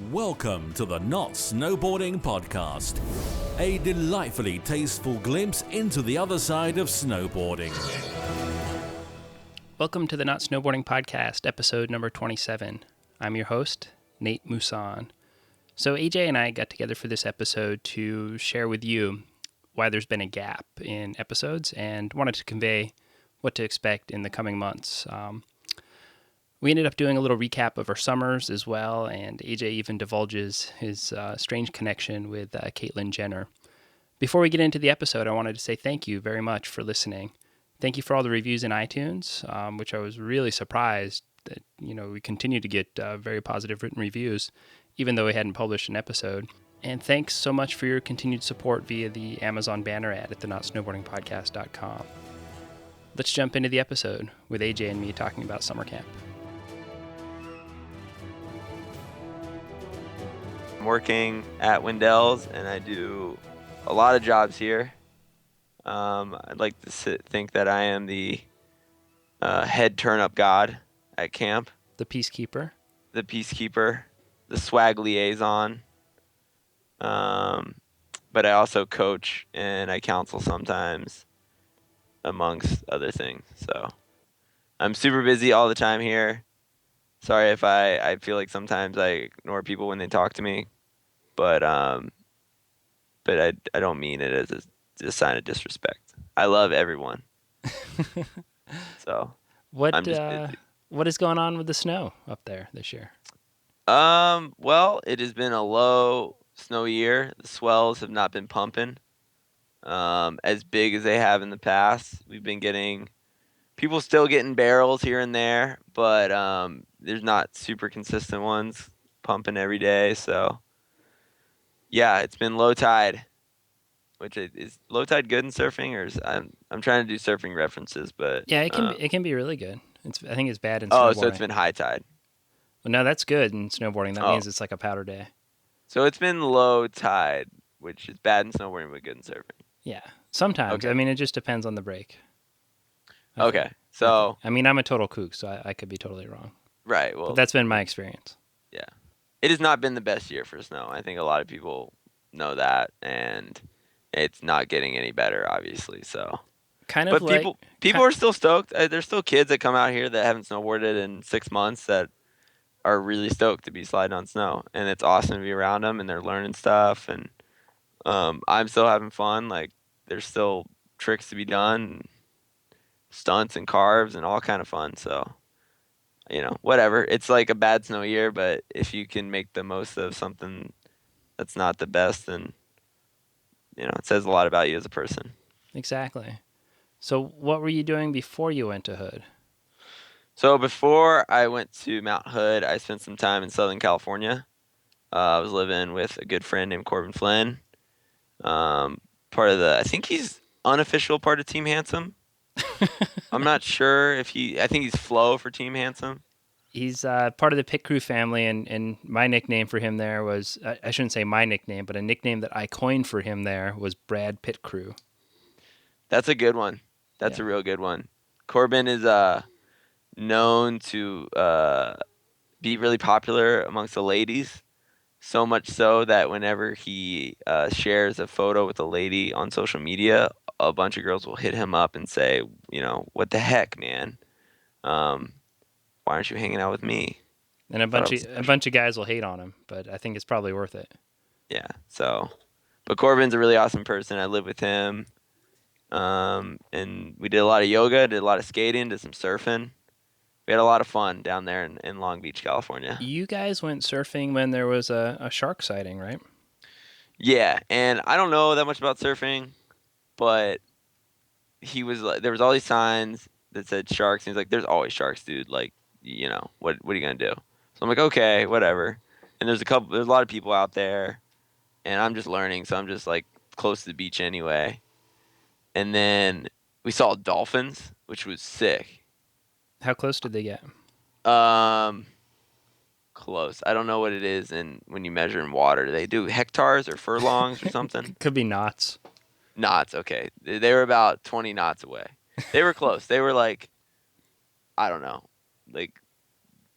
Welcome to the Not Snowboarding Podcast, a delightfully tasteful glimpse into the other side of snowboarding. Welcome to the Not Snowboarding Podcast, episode number 27. I'm your host, Nate Musan. So AJ and I got together for this episode to share with you why there's been a gap in episodes and wanted to convey what to expect in the coming months. We ended up doing a little recap of our summers as well, and AJ even divulges his strange connection with Caitlyn Jenner. Before we get into the episode, I wanted to say thank you very much for listening. Thank you for all the reviews in iTunes, which I was really surprised that, we continue to get very positive written reviews, even though we hadn't published an episode. And thanks so much for your continued support via the Amazon banner ad at thenotsnowboardingpodcast.com. Let's jump into the episode with AJ and me talking about summer camp. I'm working at Wendell's, and I do a lot of jobs here. I'd like to think that I am the head turn-up god at camp. The peacekeeper. The peacekeeper, the swag liaison. But I also coach and I counsel sometimes, amongst other things. So I'm super busy all the time here. Sorry if I feel like sometimes I ignore people when they talk to me, but I don't mean it as a sign of disrespect. I love everyone. So I'm just busy. What is going on with the snow up there this year? Well, it has been a low snow year. The swells have not been pumping as big as they have in the past. We've been getting people still getting barrels here and there, but there's not super consistent ones pumping every day. So yeah, it's been low tide. Which is low tide good in surfing, or I'm trying to do surfing references, but Yeah, it can be really good. I think it's bad in snowboarding. Oh, so it's been high tide. Well, no, that's good in snowboarding. That means it's like a powder day. So it's been low tide, which is bad in snowboarding but good in surfing. Yeah, sometimes. Okay. I mean, it just depends on the break. Okay, so I mean, I'm a total kook, so I could be totally wrong. Right. Well, but that's been my experience. Yeah, it has not been the best year for snow. I think a lot of people know that, and it's not getting any better, obviously. So, but people are still stoked. There's still kids that come out here that haven't snowboarded in 6 months that are really stoked to be sliding on snow, and it's awesome to be around them, and they're learning stuff, and I'm still having fun. Like, there's still tricks to be done, stunts and carves, and all kind of fun. So, whatever. It's like a bad snow year, but if you can make the most of something that's not the best, then it says a lot about you as a person. Exactly. So what were you doing before you went to Hood? So before I went to Mount Hood, I spent some time in Southern California. I was living with a good friend named Corbin Flynn. I think he's unofficial part of Team Handsome. I'm not sure I think he's Flo for Team Handsome. He's part of the Pit Crew family, and my nickname for him there was, I shouldn't say my nickname, but a nickname that I coined for him there was Brad Pit Crew. That's a good one. That's a real good one. Corbin is known to be really popular amongst the ladies, so much so that whenever he shares a photo with a lady on social media, a bunch of girls will hit him up and say, what the heck, man? Why aren't you hanging out with me? And a bunch of guys will hate on him, but I think it's probably worth it. Yeah. So, but Corbin's a really awesome person. I live with him, and we did a lot of yoga, did a lot of skating, did some surfing. We had a lot of fun down there in Long Beach, California. You guys went surfing when there was a shark sighting, right? Yeah, and I don't know that much about surfing, but there was all these signs that said sharks, and he's like, "There's always sharks, dude. Like, what are you gonna do?" So I'm like, "Okay, whatever." And there's a lot of people out there, and I'm just learning, so I'm just like close to the beach anyway. And then we saw dolphins, which was sick. How close did they get? Close. I don't know what it is, and when you measure in water, do they do hectares or furlongs or something? Could be knots. Knots, okay. They were about 20 knots away. They were close. They were like, I don't know, like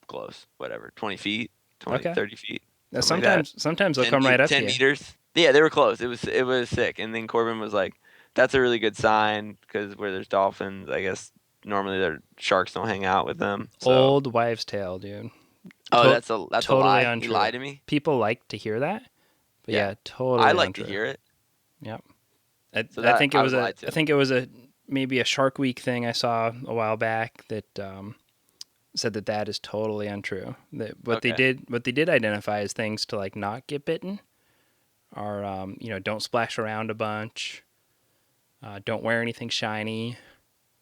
close, whatever, 20 feet, 20, okay. 30 feet. Now, sometimes they'll come right up to you. 10 meters. Yeah, they were close. It was sick. And then Corbin was like, "That's a really good sign because where there's dolphins, I guess normally their sharks don't hang out with them." So. Old wives' tale, dude. Oh, that's a totally lie. Untrue. He lied to me. People like to hear that, but yeah totally. I like untrue. to hear it. Yep. I think it was maybe a Shark Week thing I saw a while back that said that is totally untrue. That what they did identify as things to like not get bitten are don't splash around a bunch, don't wear anything shiny,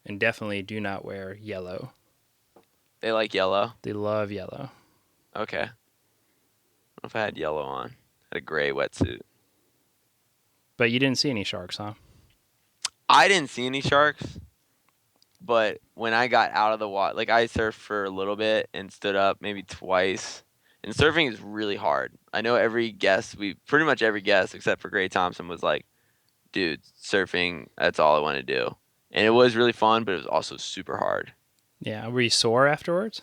and definitely do not wear yellow. They like yellow. They love yellow. Okay. I don't know if I had yellow on. I had a gray wetsuit. But you didn't see any sharks, huh? I didn't see any sharks. But when I got out of the water, like I surfed for a little bit and stood up maybe twice. And surfing is really hard. I know pretty much every guest except for Gray Thompson was like, dude, surfing, that's all I want to do. And it was really fun, but it was also super hard. Yeah. Were you sore afterwards?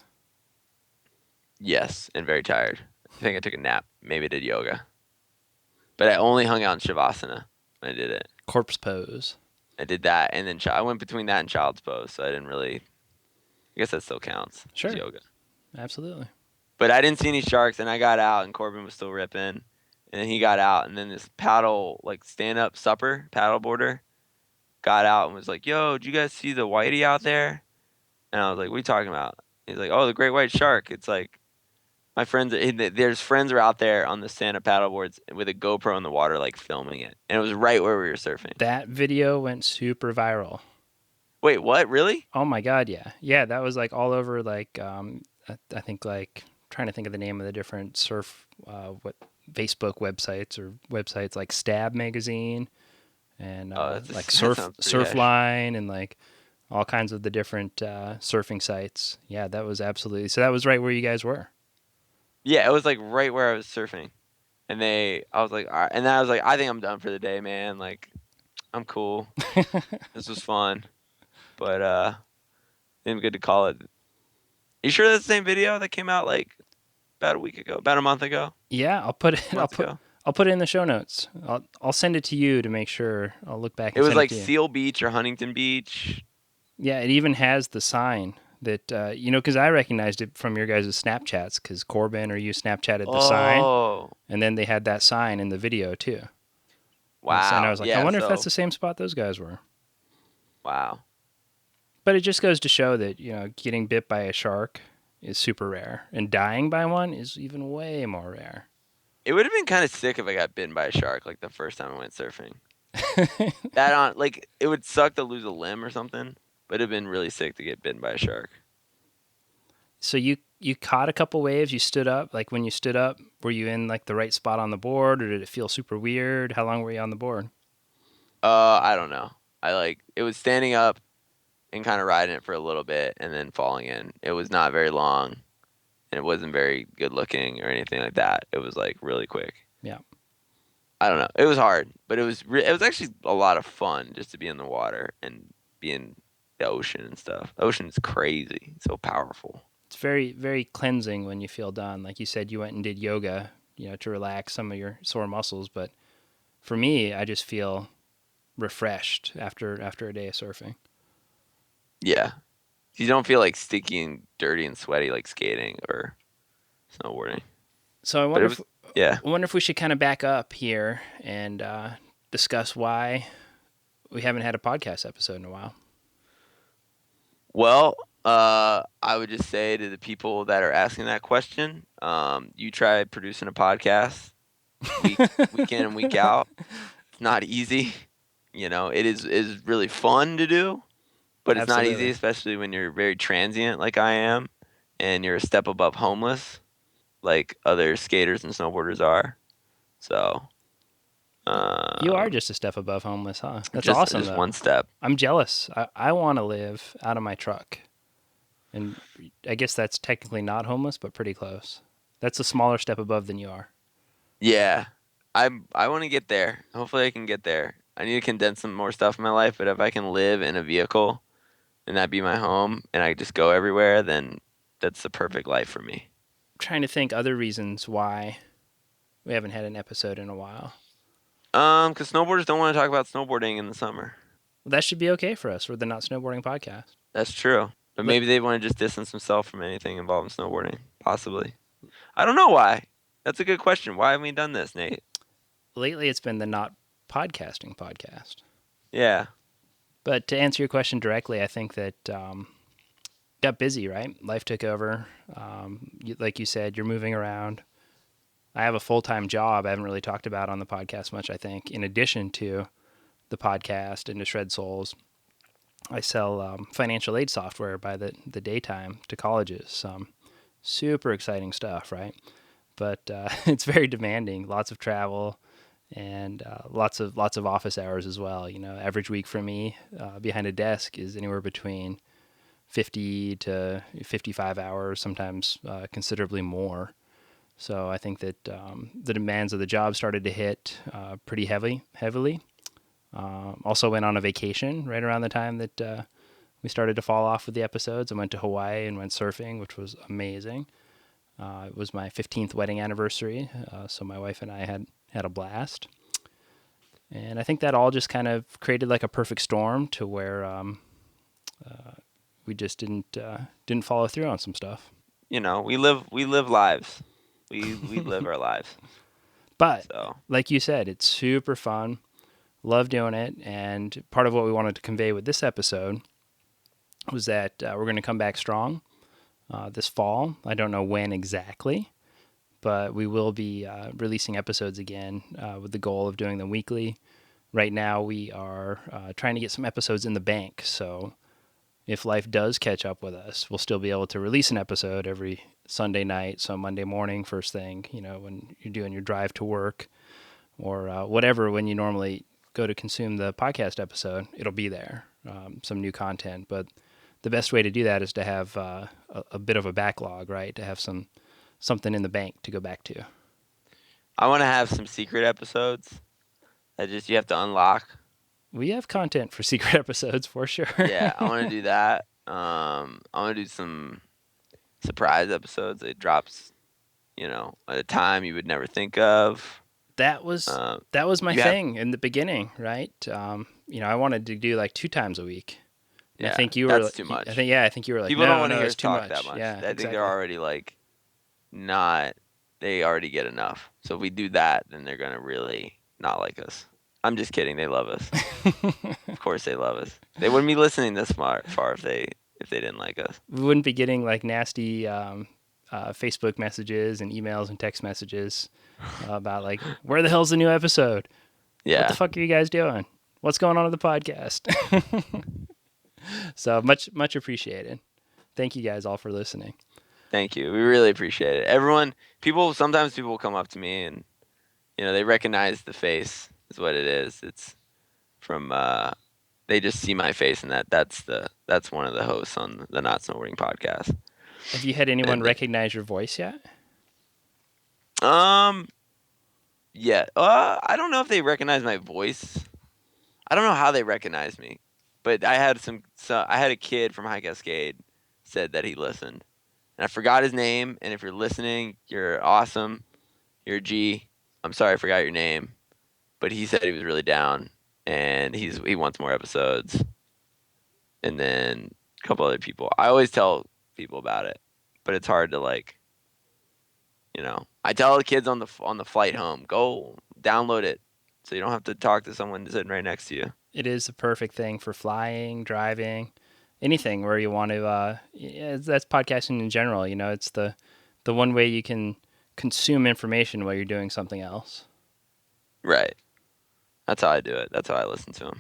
Yes, and very tired. I think I took a nap. Maybe I did yoga. But I only hung out in Shavasana when I did it. Corpse pose. I did that, and then I went between that and child's pose, so I didn't really. I guess that still counts. Sure. It's yoga. Absolutely. But I didn't see any sharks, and I got out, and Corbin was still ripping, and then he got out, and then this stand-up supper paddleboarder got out and was like, "Yo, did you guys see the whitey out there?" And I was like, "What are you talking about?" He's like, "Oh, the great white shark." It's like my friends. There's friends are out there on the stand-up paddleboards with a GoPro in the water, like filming it, and it was right where we were surfing. That video went super viral. Wait, what? Really? Oh my God, yeah. That was like all over. Like, I think like trying to think of the name of the different surf, Facebook websites like Stab Magazine, and like Surfline, and like all kinds of the different surfing sites. Yeah, that was absolutely. So that was right where you guys were. Yeah, it was like right where I was surfing, and I was like, all right. And then I was like, I think I'm done for the day, man. Like, I'm cool. This was fun, but didn't good to call it. You sure that's the same video that came out like about a month ago? Yeah, I'll put it in the show notes. I'll send it to you to make sure. I'll look back. It was like Seal Beach or Huntington Beach. Yeah, it even has the sign that because I recognized it from your guys' Snapchats, because Corbin or you Snapchatted the sign, and then they had that sign in the video too. Wow! And I was like, I wonder if that's the same spot those guys were. Wow! But it just goes to show that getting bit by a shark is super rare, and dying by one is even way more rare. It would have been kind of sick if I got bitten by a shark like the first time I went surfing. It would suck to lose a limb or something. But it'd have been really sick to get bitten by a shark. So you caught a couple waves, you stood up. Like when you stood up, were you in like the right spot on the board, or did it feel super weird? How long were you on the board? I don't know. It was standing up and kind of riding it for a little bit and then falling in. It was not very long, and it wasn't very good looking or anything like that. It was like really quick. Yeah. I don't know. It was hard, but it was actually a lot of fun just to be in the water and be in the ocean and stuff. The ocean is crazy. It's so powerful. It's very, very cleansing when you feel done. Like you said, you went and did yoga, to relax some of your sore muscles. But for me, I just feel refreshed after a day of surfing. Yeah. You don't feel like sticky and dirty and sweaty like skating or snowboarding. So I wonder if we should kind of back up here and discuss why we haven't had a podcast episode in a while. Well, I would just say to the people that are asking that question, you try producing a podcast week in and week out. It's not easy. It is really fun to do, but it's not easy, especially when you're very transient like I am, and you're a step above homeless like other skaters and snowboarders are. So you are just a step above homeless, huh? That's awesome. Just one step. I'm jealous. I want to live out of my truck. And I guess that's technically not homeless, but pretty close. That's a smaller step above than you are. Yeah. I want to get there. Hopefully I can get there. I need to condense some more stuff in my life, but if I can live in a vehicle and that be my home and I just go everywhere, then that's the perfect life for me. I'm trying to think other reasons why We haven't had an episode in a while. Because snowboarders don't want to talk about snowboarding in the summer. Well, that should be okay for us. We're the Not Snowboarding Podcast. That's true. But maybe they want to just distance themselves from anything involving snowboarding. Possibly. I don't know why. That's a good question. Why haven't we done this, Nate? Lately, it's been the Not Podcasting Podcast. Yeah. But to answer your question directly, I think that got busy, right? Life took over. Like you said, you're moving around. I have a full-time job I haven't really talked about on the podcast much, I think. In addition to the podcast and to Shred Souls, I sell financial aid software by the daytime to colleges. Super exciting stuff, right? But it's very demanding. Lots of travel and lots of office hours as well. Average week for me behind a desk is anywhere between 50 to 55 hours, sometimes considerably more. So I think that the demands of the job started to hit pretty heavily. Also went on a vacation right around the time that we started to fall off with the episodes. I went to Hawaii and went surfing, which was amazing. It was my 15th wedding anniversary, so my wife and I had a blast. And I think that all just kind of created like a perfect storm to where we just didn't follow through on some stuff. We live lives. We live our lives. But like you said, it's super fun. Love doing it. And part of what we wanted to convey with this episode was that we're going to come back strong this fall. I don't know when exactly, but we will be releasing episodes again with the goal of doing them weekly. Right now, we are trying to get some episodes in the bank. So if life does catch up with us, we'll still be able to release an episode every Sunday night. So Monday morning, first thing, when you're doing your drive to work or whatever, when you normally go to consume the podcast episode, it'll be there, some new content. But the best way to do that is to have a bit of a backlog, right? To have something in the bank to go back to. I want to have some secret episodes that you have to unlock. We have content for secret episodes for sure. Yeah, I want to do that. I want to do some surprise episodes. It drops, at a time you would never think of. That was my thing in the beginning, right? I wanted to do like 2 times a week. Yeah, I think you were. That's too much. I think you were like, people don't want to hear us too talk much. that much. Yeah, I think they're already like not. They already get enough. So if we do that, then they're gonna really not like us. I'm just kidding. They love us. Of course they love us. They wouldn't be listening this far if they didn't like us. We wouldn't be getting like nasty Facebook messages and emails and text messages about like, where the hell's the new episode? Yeah. What the fuck are you guys doing? What's going on with the podcast? So much appreciated. Thank you guys all for listening. Thank you. We really appreciate it. Sometimes people will come up to me and, they recognize the face is what it is. It's from, they just see my face and that's one of the hosts on the Not Snowboarding Podcast. Have you had anyone recognize your voice yet? Yeah. I don't know if they recognize my voice. I don't know how they recognize me, but I had a kid from High Cascade said that he listened, and I forgot his name. And if you're listening, you're awesome. You're a G. I'm sorry I forgot your name, but he said he was really down, and he wants more episodes. And then a couple other people. I always tell people about it, but it's hard to I tell the kids on the flight home, go download it so you don't have to talk to someone sitting right next to you. It is the perfect thing for flying, driving, anything where you want to. That's podcasting in general. It's the one way you can consume information while you're doing something else. Right. That's how I do it. That's how I listen to them.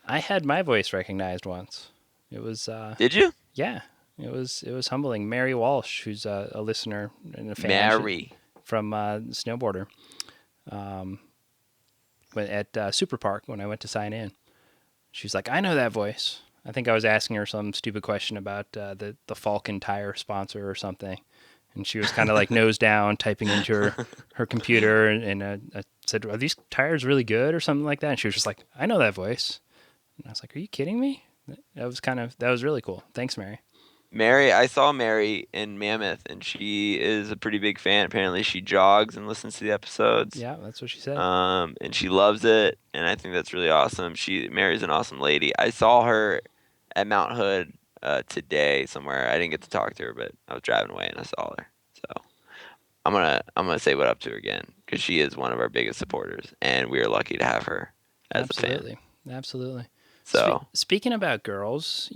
I had my voice recognized once. It was. Did you? Yeah. It was humbling. Mary Walsh, who's a listener and a fan. Mary. From Snowboarder. At Super Park when I went to sign in. She's like, I know that voice. I think I was asking her some stupid question about the Falcon tire sponsor or something. And she was kind of like nose down typing into her computer. And I said, are these tires really good or something like that? And she was just like, I know that voice. And I was like, are you kidding me? That was really cool. Thanks, Mary. Mary, I saw Mary in Mammoth, and she is a pretty big fan. Apparently, she jogs and listens to the episodes. Yeah, that's what she said. And she loves it, and I think that's really awesome. Mary's an awesome lady. I saw her at Mount Hood today somewhere. I didn't get to talk to her, but I was driving away and I saw her. So I'm gonna say what up to her again because she is one of our biggest supporters, and we are lucky to have her as a fan. Absolutely. So speaking about girls,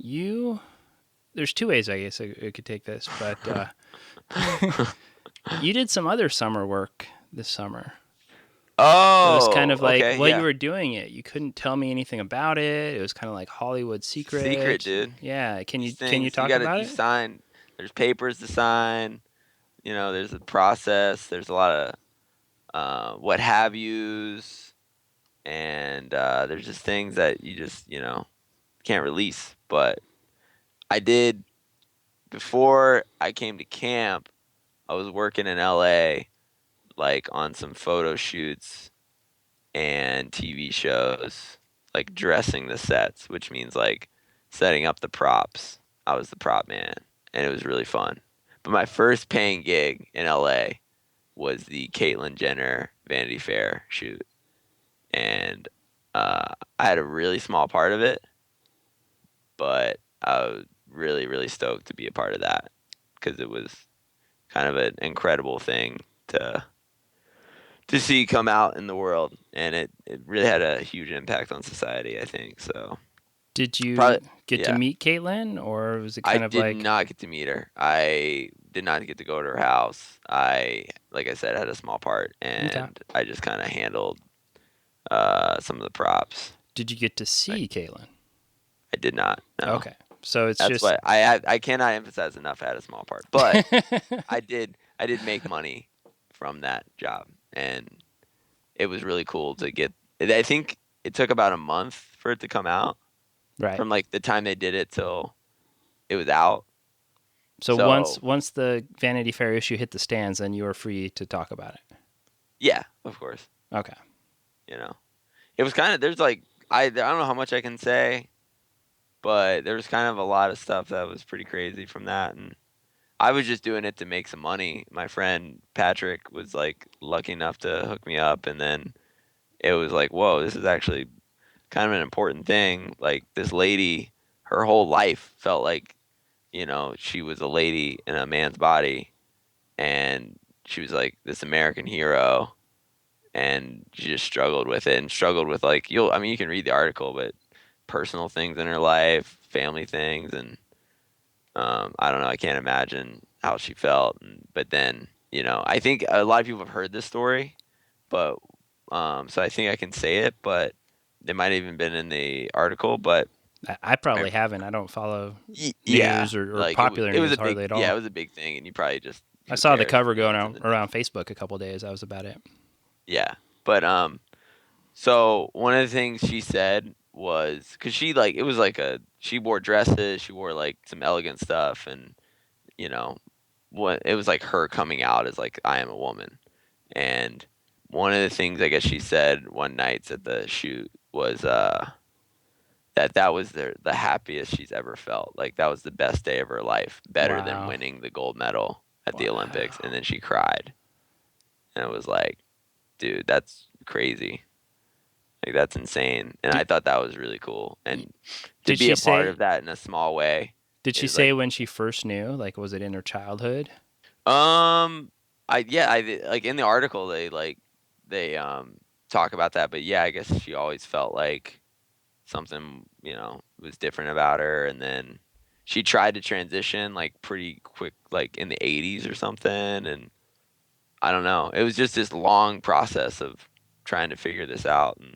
there's two ways I guess I could take this, but you did some other summer work this summer. Oh, it was kind of like okay, you were doing it. You couldn't tell me anything about it. It was kind of like Hollywood secret. Secret, dude. Yeah. Can you talk about it? There's papers to sign. There's a process. There's a lot of what have yous, and there's just things that you just can't release. But I did before I came to camp. I was working in LA, like on some photo shoots and TV shows, like dressing the sets, which means like setting up the props. I was the prop man, and it was really fun. But my first paying gig in LA was the Caitlyn Jenner Vanity Fair shoot, and I had a really small part of it, but I was really, really stoked to be a part of that because it was kind of an incredible thing to see come out in the world, and it really had a huge impact on society, I think. So did you get to meet Caitlyn, or was it kind of like... I did not get to meet her. I did not get to go to her house. Like I said, had a small part, and I just kind of handled some of the props. Did you get to see Caitlyn? I did not. No. Okay, so that's why I cannot emphasize enough. I had a small part, but I did make money from that job, and it was really cool to get. I think it took about a month for it to come out. Right. From like the time they did it till it was out. So once the Vanity Fair issue hit the stands, then you were free to talk about it. Yeah, of course. Okay. It was kind of, there's like I don't know how much I can say, but there was kind of a lot of stuff that was pretty crazy from that, and I was just doing it to make some money. My friend Patrick was like lucky enough to hook me up, and then it was like, whoa, this is actually kind of an important thing. Like this lady, her whole life felt like, she was a lady in a man's body, and she was like this American hero, and she just struggled with it and struggled with like, you can read the article, but personal things in her life, family things, and I don't know, I can't imagine how she felt. But then, I think a lot of people have heard this story, but so I think I can say it, but it might have even been in the article, but I probably haven't. I don't follow news or like popular news hardly at all. Yeah, it was a big thing, and you probably just... I saw the cover going around Facebook a couple of days. That was about it. Yeah, but so one of the things she said was, because she it was like she wore dresses, she wore like some elegant stuff, and it was like her coming out as like, I am a woman. And one of the things I guess she said one night at the shoot was that was the happiest she's ever felt. Like that was the best day of her life, better than winning the gold medal at the Olympics. And then she cried, and it was like, dude, that's crazy. Like that's insane. And I thought that was really cool. And to be a part of that in a small way. Did she say when she first knew? Like, was it in her childhood? I like in the article they talk about that, but yeah, I guess she always felt like something, was different about her. And then she tried to transition like pretty quick, like in the 80s or something. And I don't know. It was just this long process of trying to figure this out and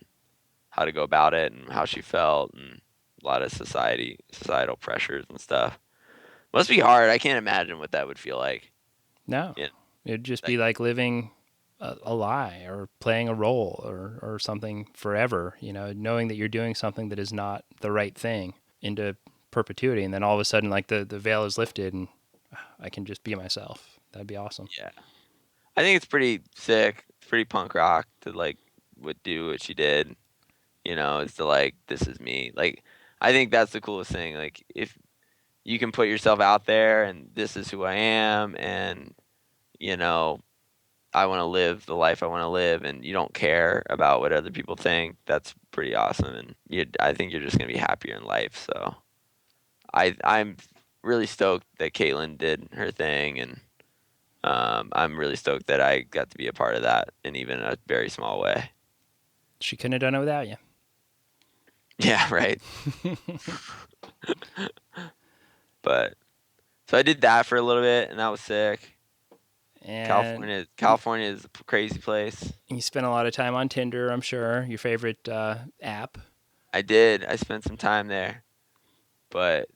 how to go about it and how she felt, and a lot of societal pressures and stuff. Must be hard. I can't imagine what that would feel like. No. It'd just be like living a lie or playing a role or something forever, knowing that you're doing something that is not the right thing into perpetuity. And then all of a sudden, like the veil is lifted and I can just be myself. That'd be awesome. Yeah. I think it's pretty sick. It's pretty punk rock to do what she did. It's to like, this is me. Like, I think that's the coolest thing. Like, if you can put yourself out there and this is who I am, and I want to live the life I want to live, and you don't care about what other people think. That's pretty awesome, and I think you're just gonna be happier in life. So I'm really stoked that Caitlin did her thing, and I'm really stoked that I got to be a part of that in even a very small way. She couldn't have done it without you. Yeah, right. But so I did that for a little bit, and that was sick. And California is a crazy place. You spent a lot of time on Tinder, I'm sure. Your favorite app. I did. I spent some time there, but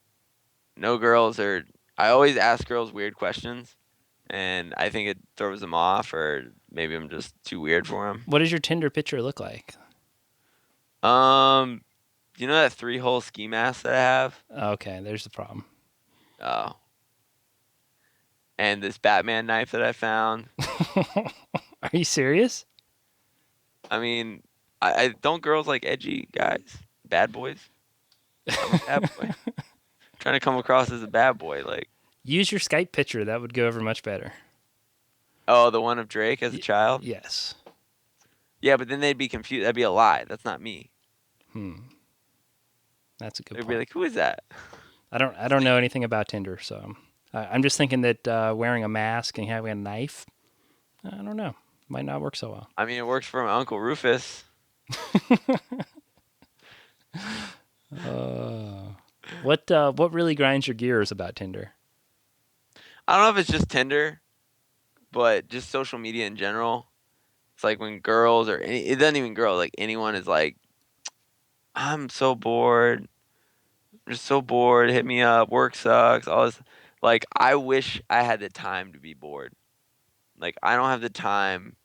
no girls are. I always ask girls weird questions, and I think it throws them off, or maybe I'm just too weird for them. What does your Tinder picture look like? You know that 3-hole ski mask that I have? Okay, there's the problem. Oh. And this Batman knife that I found. Are you serious? I mean, I don't girls like edgy guys, bad boys? I'm a bad boy. Trying to come across as a bad boy, like. Use your Skype picture. That would go over much better. Oh, the one of Drake as a child? Yes. Yeah, but then they'd be confused. That'd be a lie. That's not me. That's a good They'd point. be like, who is that? I don't know anything about Tinder, so I'm just thinking that wearing a mask and having a knife, I don't know, might not work so well. I mean, it works for my Uncle Rufus. What really grinds your gears about Tinder? I don't know if it's just Tinder, but just social media in general. It's like when girls it doesn't even girls, like anyone is like, I'm so bored. I'm just so bored. Hit me up. Work sucks. All this. Like, I wish I had the time to be bored. Like, I don't have the time.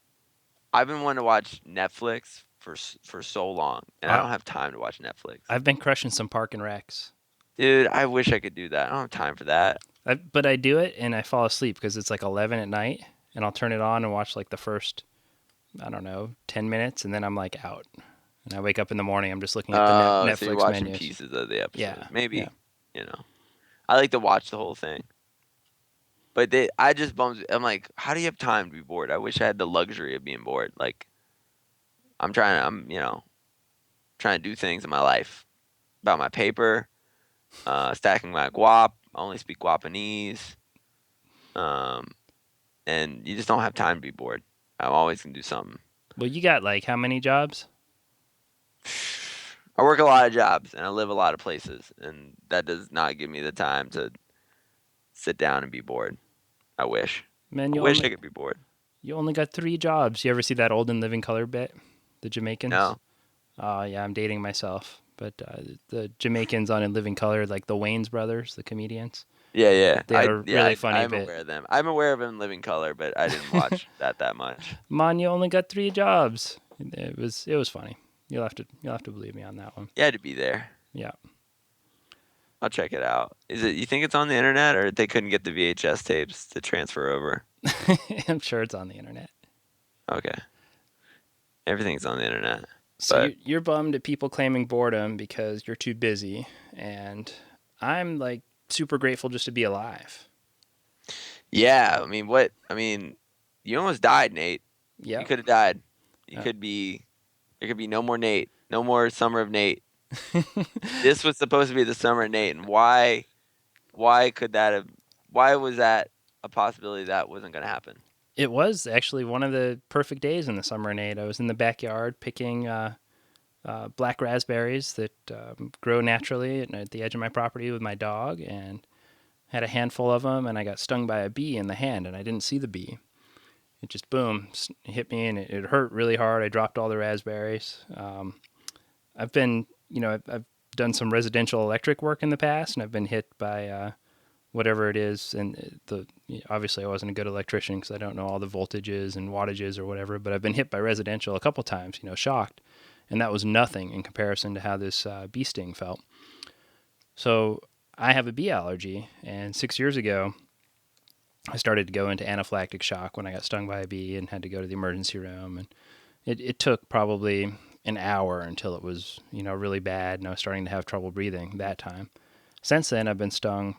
I've been wanting to watch Netflix for so long, and I don't have time to watch Netflix. I've been crushing some Park and Recs. Dude, I wish I could do that. I don't have time for that. But I do it, and I fall asleep because it's like 11 at night, and I'll turn it on and watch like the first, 10 minutes, and then I'm like out. And I wake up in the morning, I'm just looking at the Netflix so you're watching menus. pieces of the episode. Yeah. Maybe, I like to watch the whole thing. But I just I'm like, how do you have time to be bored? I wish I had the luxury of being bored. Like, I'm trying to do things in my life. About my paper, stacking my guap. I only speak Guapanese. And you just don't have time to be bored. I'm always going to do something. Well, you got like how many jobs? I work a lot of jobs and I live a lot of places, and that does not give me the time to sit down and be bored. I wish. Man, I wish I could be bored. You only got 3 jobs. You ever see that Old and Living Color bit? The Jamaicans? No. Oh, yeah, I'm dating myself. But the Jamaicans on In Living Color, like the Wayans brothers, the comedians. Yeah. They had a really funny I'm bit. aware of them. I'm aware of In Living Color, but I didn't watch that much. Man, you only got 3 jobs. It was funny. You'll have to believe me on that one. You had to be there. Yeah. I'll check it out. You think it's on the internet, or they couldn't get the VHS tapes to transfer over? I'm sure it's on the internet. Okay. Everything's on the internet. So you're bummed at people claiming boredom because you're too busy, and I'm like super grateful just to be alive. Yeah, I mean, you almost died, Nate. Yeah. You could have died. There could be no more Nate. No more summer of Nate. This was supposed to be the summer of Nate, and why was that a possibility that wasn't going to happen? It was actually one of the perfect days in the summer of Nate. I was in the backyard picking black raspberries that grow naturally at the edge of my property with my dog, and had a handful of them, and I got stung by a bee in the hand, and I didn't see the bee. It just, boom, hit me, and it hurt really hard. I dropped all the raspberries. I've been, I've done some residential electric work in the past, and I've been hit by whatever it is. And obviously I wasn't a good electrician because I don't know all the voltages and wattages or whatever, but I've been hit by residential a couple times, shocked. And that was nothing in comparison to how this bee sting felt. So I have a bee allergy, and 6 years ago, I started to go into anaphylactic shock when I got stung by a bee and had to go to the emergency room. And it took probably an hour until it was, really bad, and I was starting to have trouble breathing that time. Since then, I've been stung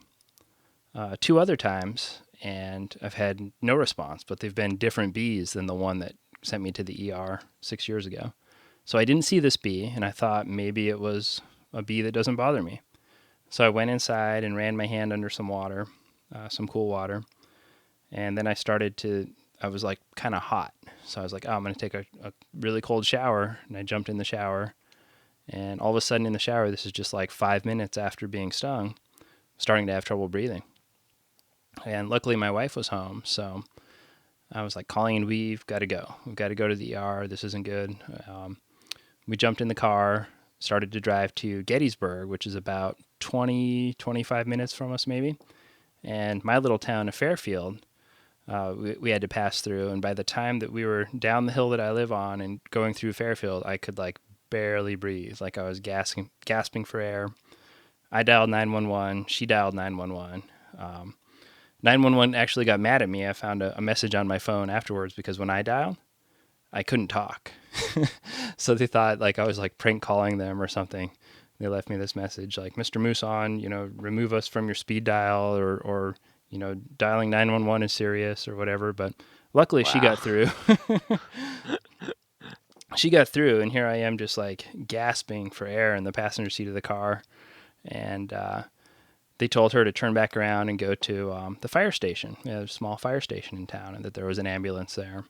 two other times, and I've had no response, but they've been different bees than the one that sent me to the ER 6 years ago. So I didn't see this bee, and I thought maybe it was a bee that doesn't bother me. So I went inside and ran my hand under some water, some cool water, and then I was like kind of hot. So I was like, oh, I'm going to take a really cold shower, and I jumped in the shower, and all of a sudden in the shower, this is just like 5 minutes after being stung, starting to have trouble breathing. And luckily my wife was home, so I was like calling, we've got to go. We've got to go to the ER. This isn't good. We jumped in the car, started to drive to Gettysburg, which is about 25 minutes from us maybe. And my little town of Fairfield, we had to pass through. And by the time that we were down the hill that I live on and going through Fairfield, I could like barely breathe. Like I was gasping for air. I dialed 911. She dialed 911. 911 actually got mad at me. I found a message on my phone afterwards because when I dialed, I couldn't talk. So they thought like I was like prank calling them or something. They left me this message like, Mr. Muson, remove us from your speed dial or dialing 911 is serious or whatever. But luckily she got through. She got through, and here I am just like gasping for air in the passenger seat of the car. And they told her to turn back around and go to the fire station. There's a small fire station in town, and that there was an ambulance there.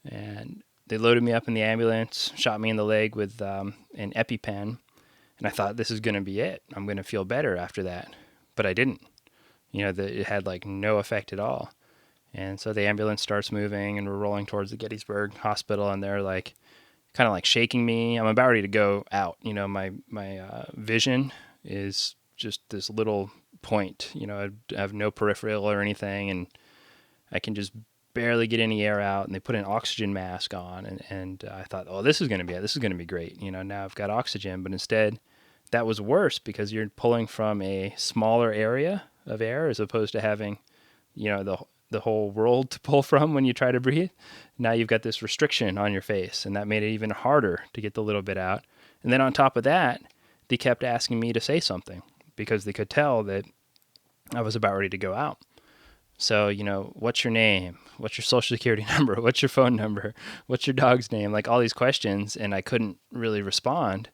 And they loaded me up in the ambulance, shot me in the leg with an EpiPen, and I thought this is going to be it. I'm going to feel better after that. But I didn't. It had like no effect at all. And so the ambulance starts moving, and we're rolling towards the Gettysburg Hospital, and they're like kind of like shaking me. I'm about ready to go out. My vision is just this little point. I have no peripheral or anything, and I can just barely get any air out. And they put an oxygen mask on, and I thought, oh, this is going to be great. Now I've got oxygen, but instead that was worse because you're pulling from a smaller area of air as opposed to having, the whole world to pull from when you try to breathe. Now you've got this restriction on your face, and that made it even harder to get the little bit out. And then on top of that, they kept asking me to say something because they could tell that I was about ready to go out. So, what's your name? What's your social security number? What's your phone number? What's your dog's name? Like all these questions, and I couldn't really respond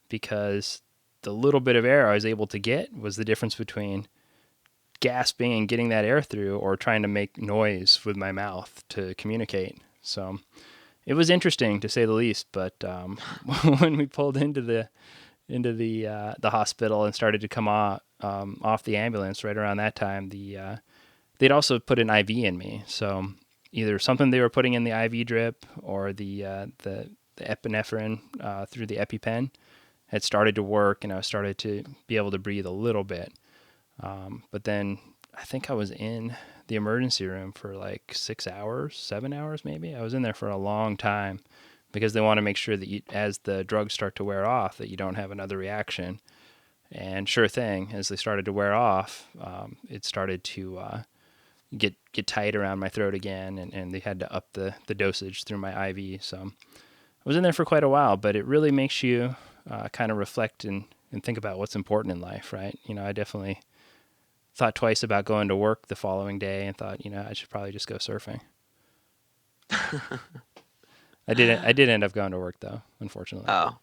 because the little bit of air I was able to get was the difference between gasping and getting that air through or trying to make noise with my mouth to communicate. So it was interesting to say the least, but when we pulled into the hospital and started to come off the ambulance right around that time, they'd also put an IV in me. So either something they were putting in the IV drip or the epinephrine through the EpiPen had started to work, and I started to be able to breathe a little bit. But then I think I was in the emergency room for like 6 hours, 7 hours maybe. I was in there for a long time because they want to make sure that as the drugs start to wear off, that you don't have another reaction. And sure thing, as they started to wear off, it started to get tight around my throat again, and they had to up the dosage through my IV. So I was in there for quite a while, but it really makes you kind of reflect and think about what's important in life, right? I definitely thought twice about going to work the following day and thought, I should probably just go surfing. I did end up going to work though, unfortunately. Oh.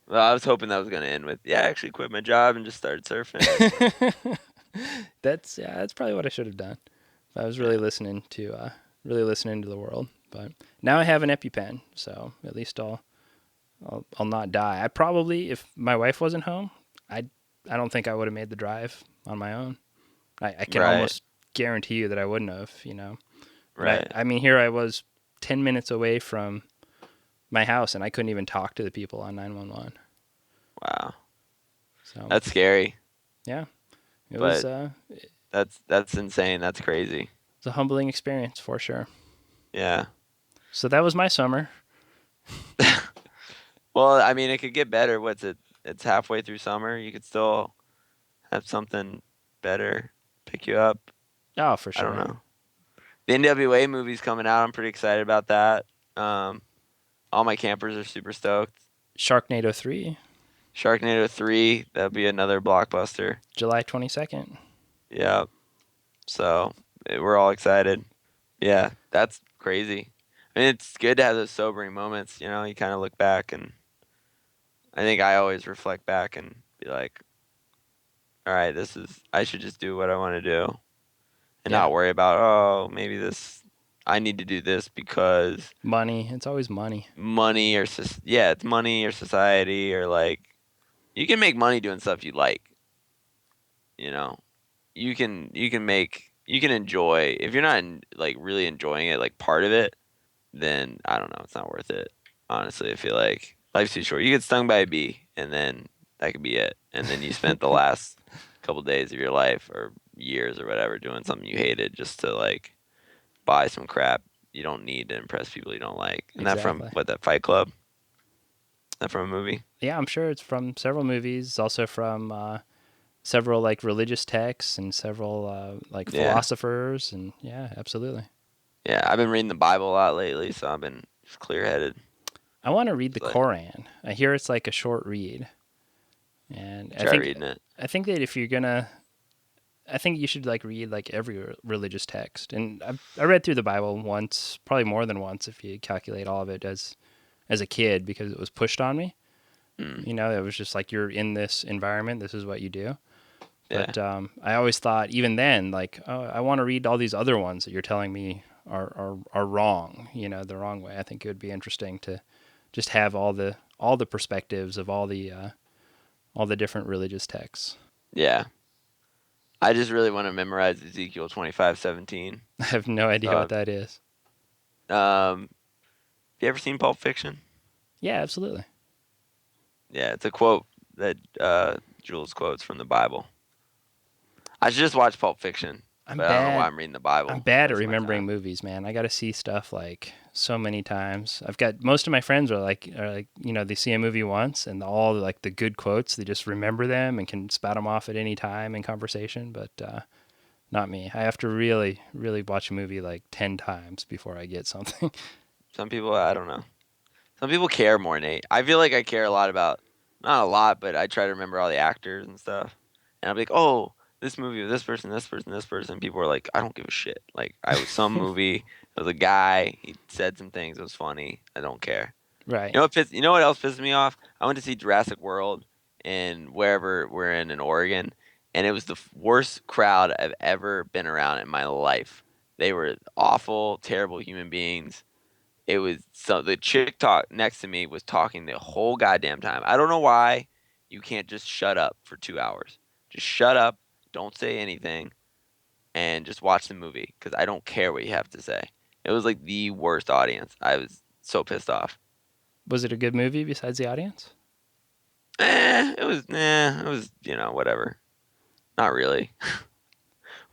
Well, I was hoping that was going to end with, I actually quit my job and just started surfing. That's probably what I should have done. I was really listening to the world, but now I have an EpiPen, so at least I'll not die. I probably, if my wife wasn't home, I don't think I would have made the drive on my own. I can almost guarantee you that I wouldn't have, Right. I mean, here I was 10 minutes away from my house, and I couldn't even talk to the people on 911. Wow. So that's scary. Yeah. It was that's insane. That's crazy. It's a humbling experience for sure. Yeah. So that was my summer. Well, I mean, it could get better. What's it? It's halfway through summer. You could still have something better pick you up. Oh, for sure. I don't know. The NWA movie's coming out. I'm pretty excited about that. All my campers are super stoked. Sharknado 3. Sharknado 3, that'll be another blockbuster. July 22nd. Yeah. So we're all excited. Yeah, that's crazy. I mean, it's good to have those sobering moments. You know, you kind of look back, and I think I always reflect back and be like, all right, I should just do what I want to do and Yeah. not worry about, oh, maybe I need to do this because Money. It's always money. money or, it's money or society or like, you can make money doing stuff you like, you know? You can enjoy, if you're not like really enjoying it, like part of it, then I don't know, it's not worth it. Honestly, I feel like life's too short. You get stung by a bee, and then that could be it. And then you spent the last couple days of your life or years or whatever doing something you hated just to like buy some crap you don't need to impress people you don't like. And that from Exactly. that Fight Club? That from a movie? Yeah, I'm sure it's from several movies. It's also from several like religious texts and several like philosophers, and yeah, absolutely. Yeah, I've been reading the Bible a lot lately, so I've been clear-headed. I want to read the Quran. I hear it's like a short read, and Try reading it. I think that if you're gonna, I think you should like read like every religious text. And I read through the Bible once, probably more than once if you calculate all of it as a kid, because it was pushed on me. You know, it was just like, you're in this environment, this is what you do. But I always thought, even then, like, oh, I want to read all these other ones that you're telling me are wrong, you know, the wrong way. I think it would be interesting to just have all the perspectives of all the different religious texts. Yeah. I just really want to memorize Ezekiel 25:17. I have no idea what that is. You ever seen Pulp Fiction? Yeah, absolutely. Yeah, it's a quote that Jules quotes from the Bible. I should just watch Pulp Fiction, but I don't know why I'm reading the Bible. I'm bad at remembering movies, man. I got to see stuff like so many times. I've got, most of my friends are like, you know, they see a movie once and all like the good quotes, they just remember them and can spout them off at any time in conversation. But not me. I have to really, really watch a movie like 10 times before I get something. Some people, I don't know. Some people care more, Nate. I feel like I care a lot about, not a lot, but I try to remember all the actors and stuff. And I'll be like, oh, this movie with this person, this person, this person. People are like, I don't give a shit. Like, I was some movie. It was a guy. He said some things. It was funny. I don't care. Right. You know what else pisses me off? I went to see Jurassic World in wherever we're in Oregon, and it was the worst crowd I've ever been around in my life. They were awful, terrible human beings. It was the chick next to me was talking the whole goddamn time. I don't know why you can't just shut up for 2 hours. Just shut up, don't say anything, and just watch the movie because I don't care what you have to say. It was like the worst audience. I was so pissed off. Was it a good movie besides the audience? It was, you know, whatever. Not really.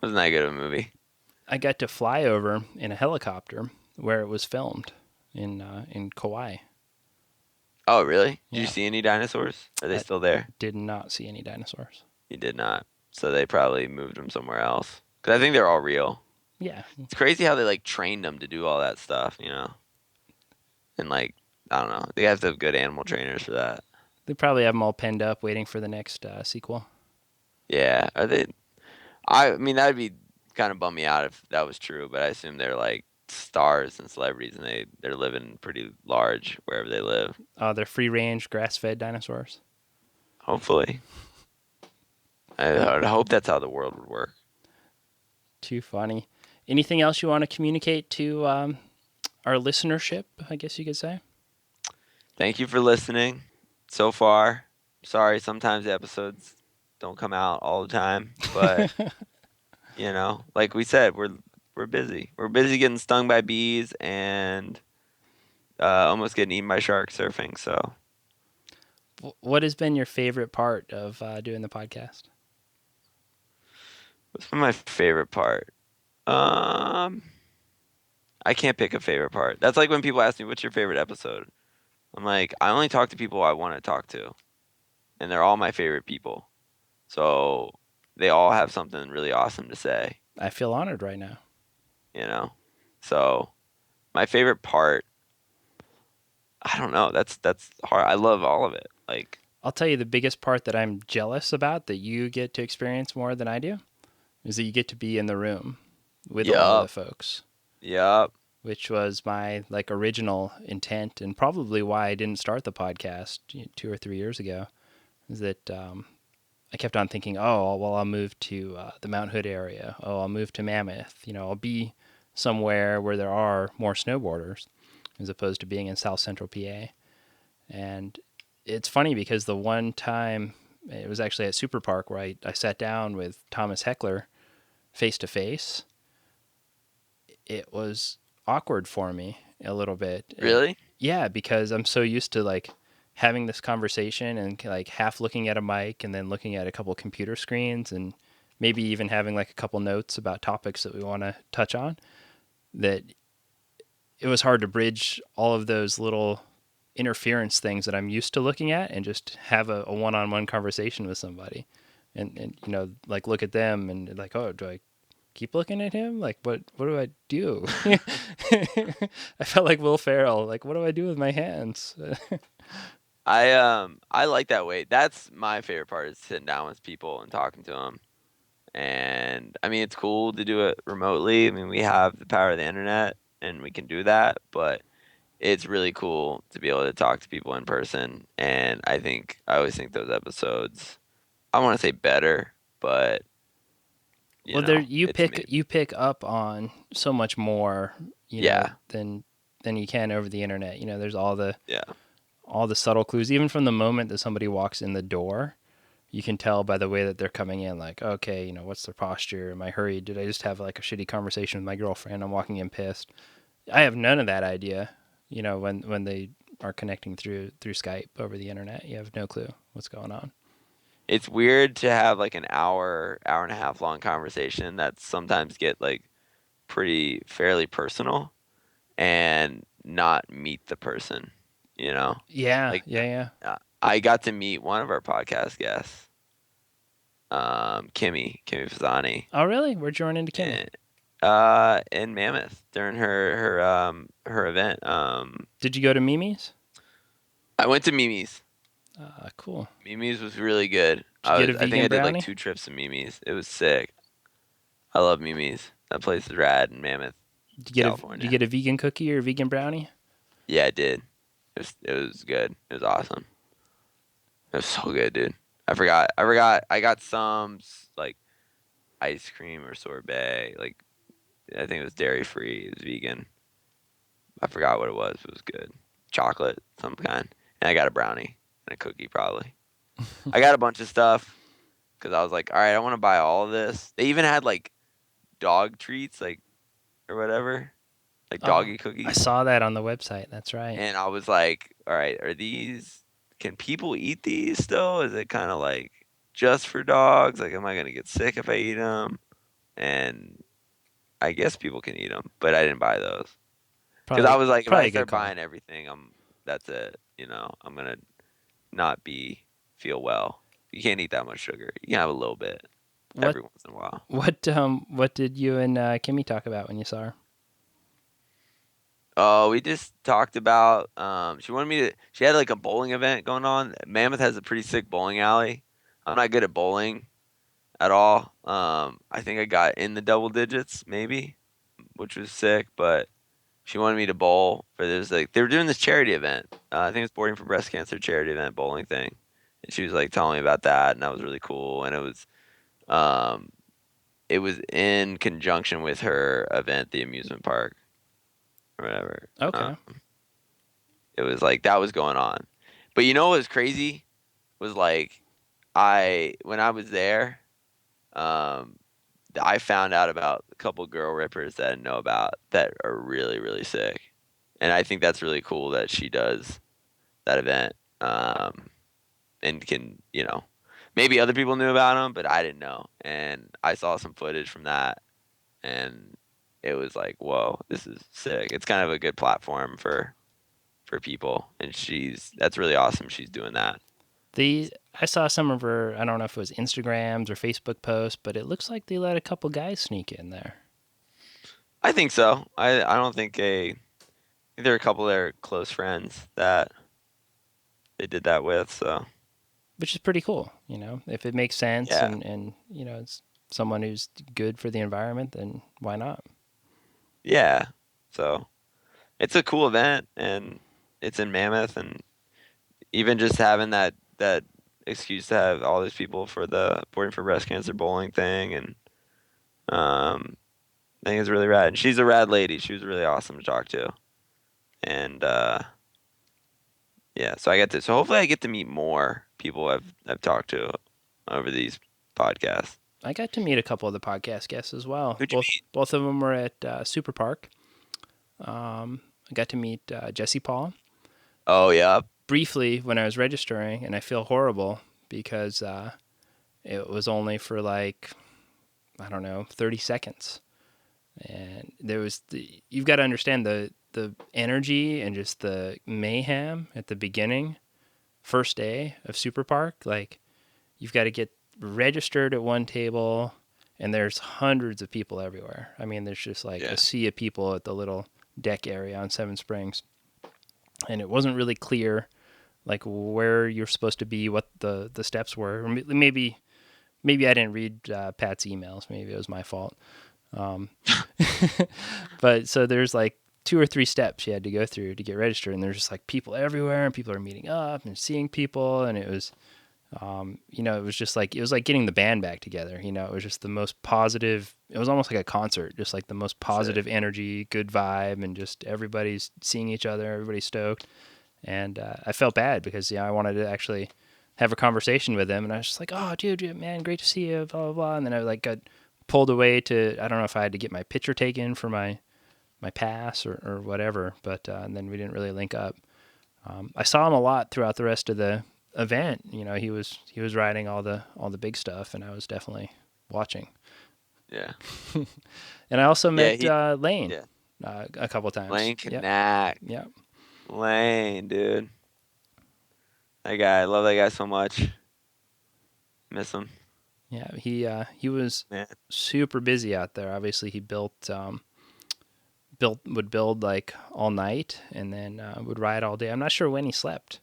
Wasn't that good of a movie. I got to fly over in a helicopter where it was filmed in Kauai. Oh, really? Yeah. Did you see any dinosaurs? Are they still there? Did not see any dinosaurs. You did not. So they probably moved them somewhere else. Because I think they're all real. Yeah. It's crazy how they like trained them to do all that stuff, you know? And like, I don't know. They have to have good animal trainers for that. They probably have them all penned up waiting for the next sequel. Yeah. Are they? I mean, that would be kind of bum me out if that was true, but I assume they're like stars and celebrities and they're living pretty large wherever they live. They're free range, grass fed dinosaurs. Hopefully. I would hope that's how the world would work. Too funny. Anything else you want to communicate to our listenership, I guess you could say? Thank you for listening so far. Sorry, sometimes the episodes don't come out all the time, but you know, like we said, we're busy. We're busy getting stung by bees and almost getting eaten by sharks surfing. So, what has been your favorite part of doing the podcast? What's been my favorite part? I can't pick a favorite part. That's like when people ask me, "What's your favorite episode?" I'm like, I only talk to people I want to talk to, and they're all my favorite people. So they all have something really awesome to say. I feel honored right now. You know, so my favorite part, I don't know. That's hard. I love all of it. Like, I'll tell you the biggest part that I'm jealous about that you get to experience more than I do is that you get to be in the room with all of the folks. Yep. Which was my like original intent and probably why I didn't start the podcast 2 or 3 years ago. Is that I kept on thinking, oh, well, I'll move to the Mount Hood area. Oh, I'll move to Mammoth. I'll be somewhere where there are more snowboarders as opposed to being in South Central PA. And it's funny because the one time, it was actually at Super Park where I sat down with Thomas Heckler face to face. It was awkward for me a little bit. Really? Yeah, because I'm so used to like having this conversation and like half looking at a mic and then looking at a couple computer screens and maybe even having like a couple notes about topics that we want to touch on, that it was hard to bridge all of those little interference things that I'm used to looking at and just have a one-on-one conversation with somebody and like look at them and like, oh, do I keep looking at him? Like, what do I do? I felt like Will Ferrell. Like, what do I do with my hands? I like that way. That's my favorite part, is sitting down with people and talking to them. And I mean, it's cool to do it remotely. I mean, we have the power of the internet and we can do that, but it's really cool to be able to talk to people in person. And I always think those episodes, I want to say better, but you pick up on so much more, than you can over the internet. There's all the subtle clues, even from the moment that somebody walks in the door. You can tell by the way that they're coming in, like, okay, what's their posture? Am I hurried? Did I just have like a shitty conversation with my girlfriend? I'm walking in pissed. I have none of that idea. When they are connecting through Skype over the internet, you have no clue what's going on. It's weird to have like an hour and a half long conversation that sometimes get like fairly personal and not meet the person, Yeah, like, yeah. I got to meet one of our podcast guests, Kimmy Fasani. Oh, really? Where'd you run into Kimmy? In Mammoth during her event. Did you go to Mimi's? I went to Mimi's. Cool. Mimi's was really good. Did you get a vegan I think I did brownie? like 2 trips to Mimi's. It was sick. I love Mimi's. That place is rad in Mammoth, California. Did you get a vegan cookie or a vegan brownie? Yeah, I did. It was good. It was awesome. It was so good, dude. I forgot. I got some like ice cream or sorbet. Like, I think it was dairy free. It was vegan. I forgot what it was. It was good. Chocolate, some kind. And I got a brownie and a cookie, probably. I got a bunch of stuff because I was like, all right, I want to buy all of this. They even had like dog treats, like, or whatever, like doggy cookies. I saw that on the website. That's right. And I was like, all right, can people eat these still? Is it kind of like just for dogs? Like, am I going to get sick if I eat them? And I guess people can eat them, but I didn't buy those. Because I was like, if I start buying everything, that's it. I'm going to not feel well. You can't eat that much sugar. You can have a little bit every once in a while. What did you and Kimmy talk about when you saw her? Oh, we just talked about, she had like a bowling event going on. Mammoth has a pretty sick bowling alley. I'm not good at bowling at all. I think I got in the double digits maybe, which was sick, but she wanted me to bowl for this, like, they were doing this charity event. I think it was Boarding for Breast Cancer charity event bowling thing. And she was like telling me about that, and that was really cool. And it was in conjunction with her event, the amusement park or whatever. Okay. It was like that was going on. But you know what was crazy? Was like when I was there, I found out about a couple girl rippers that I didn't know about that are really, really sick. And I think that's really cool that she does that event. And can, maybe other people knew about them, but I didn't know. And I saw some footage from that, and it was like, whoa, this is sick. It's kind of a good platform for people, and that's really awesome. She's doing that. I saw some of her, I don't know if it was Instagrams or Facebook posts, but it looks like they let a couple guys sneak in there. I think so. I don't think there are a couple of their close friends that they did that with, so which is pretty cool. If it makes sense Yeah. and it's someone who's good for the environment, then why not? Yeah. So it's a cool event, and it's in Mammoth, and even just having that excuse to have all these people for the Boarding for Breast Cancer bowling thing, and I think it's really rad. And she's a rad lady. She was really awesome to talk to, and yeah. So hopefully I get to meet more people I've talked to over these podcasts. I got to meet a couple of the podcast guests as well. Who'd you meet? Both of them were at Super Park. I got to meet Jesse Paul. Oh yeah. Briefly when I was registering, and I feel horrible because it was only for like, I don't know, 30 seconds. And you've got to understand the energy and just the mayhem at the beginning, first day of Super Park. Like, you've got to get registered at one table, and there's hundreds of people everywhere. I mean, there's just like a sea of people at the little deck area on Seven Springs. And it wasn't really clear like where you're supposed to be, what the steps were. Or maybe I didn't read Pat's emails. Maybe it was my fault. But so there's like 2 or 3 steps you had to go through to get registered, and there's just like people everywhere, and people are meeting up and seeing people, and it was, it was just like, it was like getting the band back together. It was just the most positive. It was almost like a concert, just like the most positive energy, good vibe, and just everybody's seeing each other, everybody's stoked. And I felt bad because I wanted to actually have a conversation with him, and I was just like, "Oh, dude, man, great to see you," blah blah blah. And then I like got pulled away to, I don't know if I had to get my picture taken for my pass or whatever, but and then we didn't really link up. I saw him a lot throughout the rest of the event. He was riding all the big stuff, and I was definitely watching. Yeah. And I also met Lane a couple times. Lane Connect. Yep. Lane, dude. That guy, I love that guy so much. Miss him. Yeah, he was super busy out there. Obviously, he would build like all night, and then would ride all day. I'm not sure when he slept.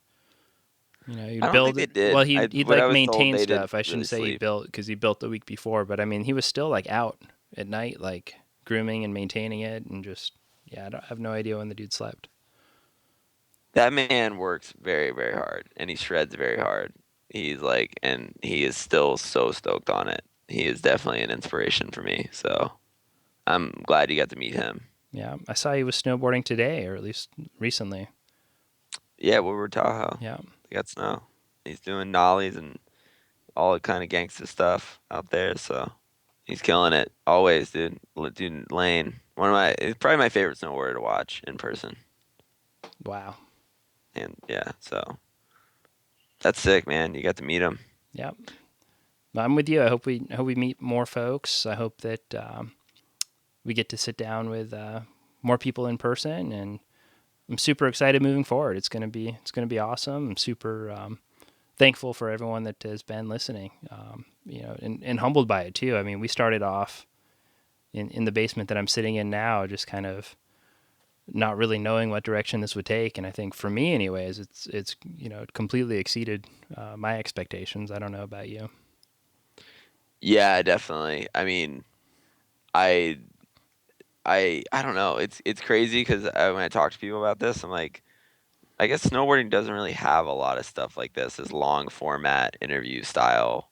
He'd I don't build think they did. Well, he'd like maintain stuff. I shouldn't say really he built, because he built the week before, but I mean, he was still like out at night, like grooming and maintaining it, and just I have no idea when the dude slept. That man works very, very hard, and he shreds very hard. And he is still so stoked on it. He is definitely an inspiration for me. So I'm glad you got to meet him. Yeah, I saw he was snowboarding today, or at least recently. Yeah, Woodward Tahoe. Yeah, They got snow. He's doing nollies and all the kind of gangster stuff out there. So he's killing it always, dude. Dude, Lane, it's probably my favorite snowboarder to watch in person. Wow. And yeah, so that's sick, man. You got to meet him. Yeah, I'm with you. I hope we meet more folks. I hope that we get to sit down with more people in person, and I'm super excited moving forward. It's gonna be awesome. I'm super thankful for everyone that has been listening. And humbled by it too. I mean, we started off in the basement that I'm sitting in now, just kind of not really knowing what direction this would take. And I think for me anyways, it's it completely exceeded my expectations. I don't know about you. Yeah, definitely. I mean, I don't know. It's crazy because when I talk to people about this, I'm like, I guess snowboarding doesn't really have a lot of stuff like this long format interview style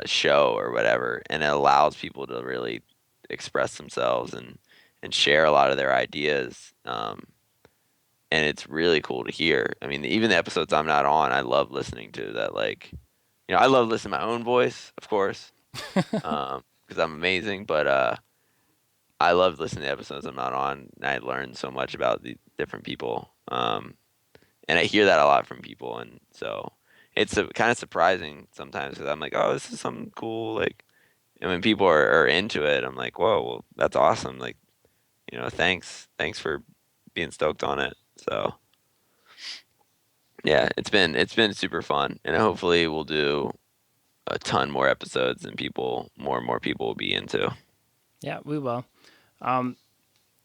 show or whatever, and it allows people to really express themselves and share a lot of their ideas. And it's really cool to hear. I mean, even the episodes I'm not on, I love listening to that. Like, I love listening to my own voice, of course, because I'm amazing. But I love listening to episodes I'm not on, and I learn so much about the different people. And I hear that a lot from people, and so it's kind of surprising sometimes because I'm like, oh, this is something cool. Like, and when people are into it, I'm like, whoa, well, that's awesome. Like, thanks for being stoked on it. So yeah, it's been super fun, and hopefully we'll do a ton more episodes, and more and more people will be into. Yeah, we will.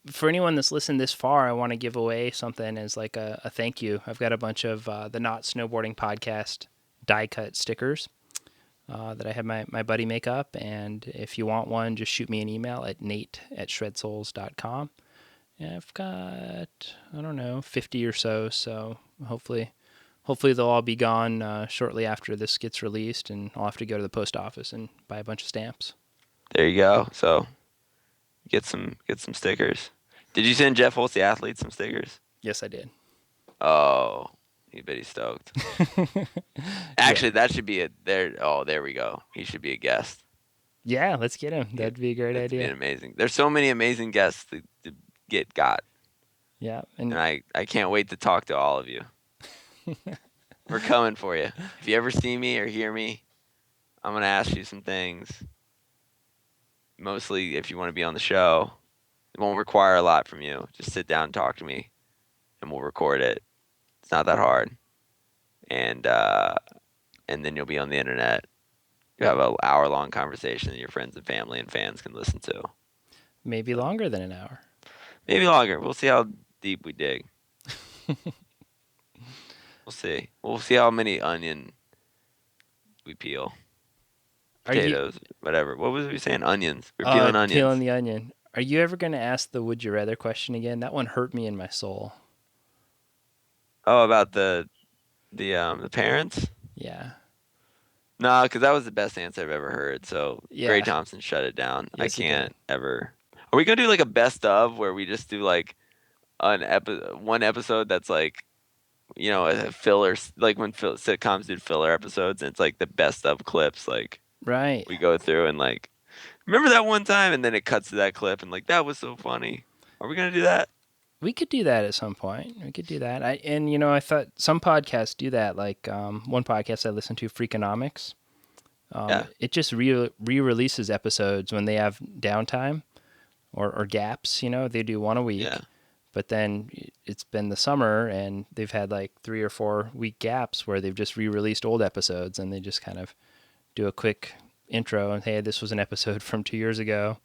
For anyone that's listened this far, I want to give away something as like a thank you. I've got a bunch of the Not Snowboarding Podcast die-cut stickers that I had my buddy make up. And if you want one, just shoot me an email at nate@shredsouls.com. And I've got, 50 or so. So hopefully they'll all be gone shortly after this gets released, and I'll have to go to the post office and buy a bunch of stamps. There you go. So get some stickers. Did you send Jeff Holtz the athlete some stickers? Yes, I did. Oh, I bet he's stoked. Actually, that should be there. Oh, there we go. He should be a guest. Yeah, let's get him. That'd be a great idea. That'd be amazing. There's so many amazing guests to got. Yeah, and I can't wait to talk to all of you. We're coming for you. If you ever see me or hear me, I'm gonna ask you some things. Mostly, if you want to be on the show, it won't require a lot from you. Just sit down and talk to me, and we'll record it. It's not that hard, and then you'll be on the internet. You have an hour-long conversation that your friends and family and fans can listen to. Maybe longer than an hour. Maybe longer. We'll see how deep we dig. We'll see. We'll see how many onion we peel. Potatoes, whatever. What was we saying? Onions. We're peeling onions. Peeling the onion. Are you ever going to ask the would you rather question again? That one hurt me in my soul. Oh, about the parents? Yeah. No, because that was the best answer I've ever heard. So yeah. Gray Thompson shut it down. Yes, I can't ever. Are we gonna do like a best of where we just do like one episode that's like, a filler, like when sitcoms do filler episodes, and it's like the best of clips, like right. We go through and like, remember that one time, and then it cuts to that clip, and like that was so funny. Are we gonna do that? We could do that at some point. We could do that. I thought some podcasts do that. Like one podcast I listened to, Freakonomics. It just re-releases episodes when they have downtime or gaps. They do one a week. Yeah. But then it's been the summer, and they've had like 3 or 4 week gaps where they've just re-released old episodes, and they just kind of do a quick intro and, hey, this was an episode from 2 years ago.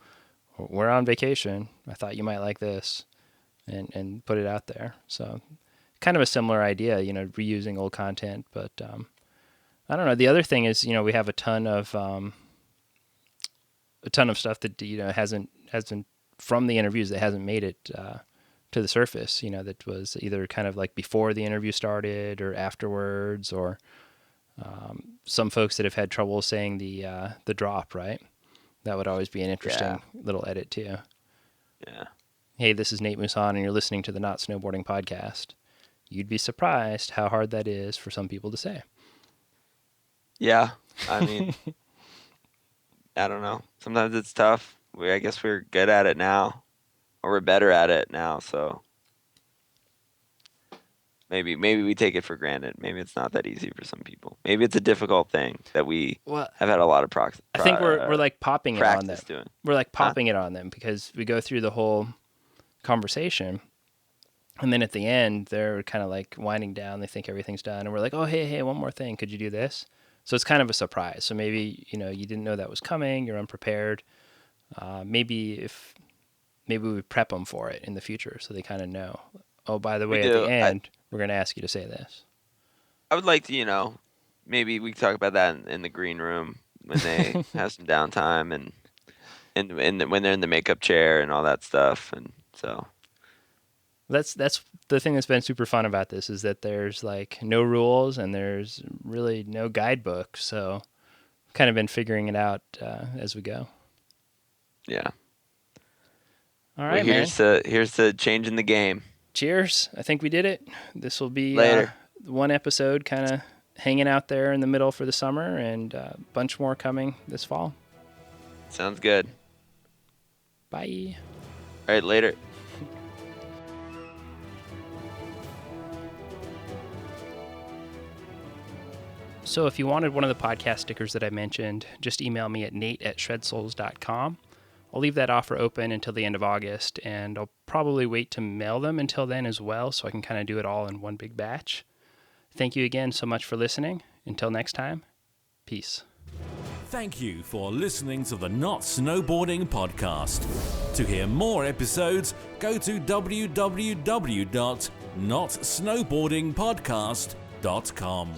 We're on vacation. I thought you might like this. And put it out there. So kind of a similar idea, reusing old content. But I don't know. The other thing is, we have a ton of stuff that hasn't from the interviews that hasn't made it to the surface. That was either kind of like before the interview started or afterwards, or some folks that have had trouble saying the drop. Right. That would always be an interesting little edit too. Yeah. Hey, this is Nate Musan, and you're listening to the Not Snowboarding Podcast. You'd be surprised how hard that is for some people to say. Yeah, I mean, I don't know. Sometimes it's tough. I guess we're good at it now, or we're better at it now, so maybe we take it for granted. Maybe it's not that easy for some people. Maybe it's a difficult thing that we have had a lot of practice. I think we're like popping it on them. We're like popping it on them because we go through the whole conversation, and then at the end they're kind of like winding down. They think everything's done, and we're like, oh, hey, one more thing, could you do this? So it's kind of a surprise. So maybe you didn't know that was coming, you're unprepared. Maybe we prep them for it in the future so they kind of know, oh, by the way, at the end we're going to ask you to say this. I would like to maybe we can talk about that in the green room when they have some downtime and when they're in the makeup chair and all that stuff. And so that's the thing that's been super fun about this, is that there's like no rules and there's really no guidebook. So I've kind of been figuring it out as we go. Yeah. All right, well, here's to changing the game. Cheers. I think we did it. This will be later. One episode kind of hanging out there in the middle for the summer, and a bunch more coming this fall. Sounds good. Bye. All right, later. So if you wanted one of the podcast stickers that I mentioned, just email me at nate@shredsouls.com. I'll leave that offer open until the end of August, and I'll probably wait to mail them until then as well, so I can kind of do it all in one big batch. Thank you again so much for listening. Until next time, peace. Thank you for listening to the Not Snowboarding Podcast. To hear more episodes, go to www.notsnowboardingpodcast.com.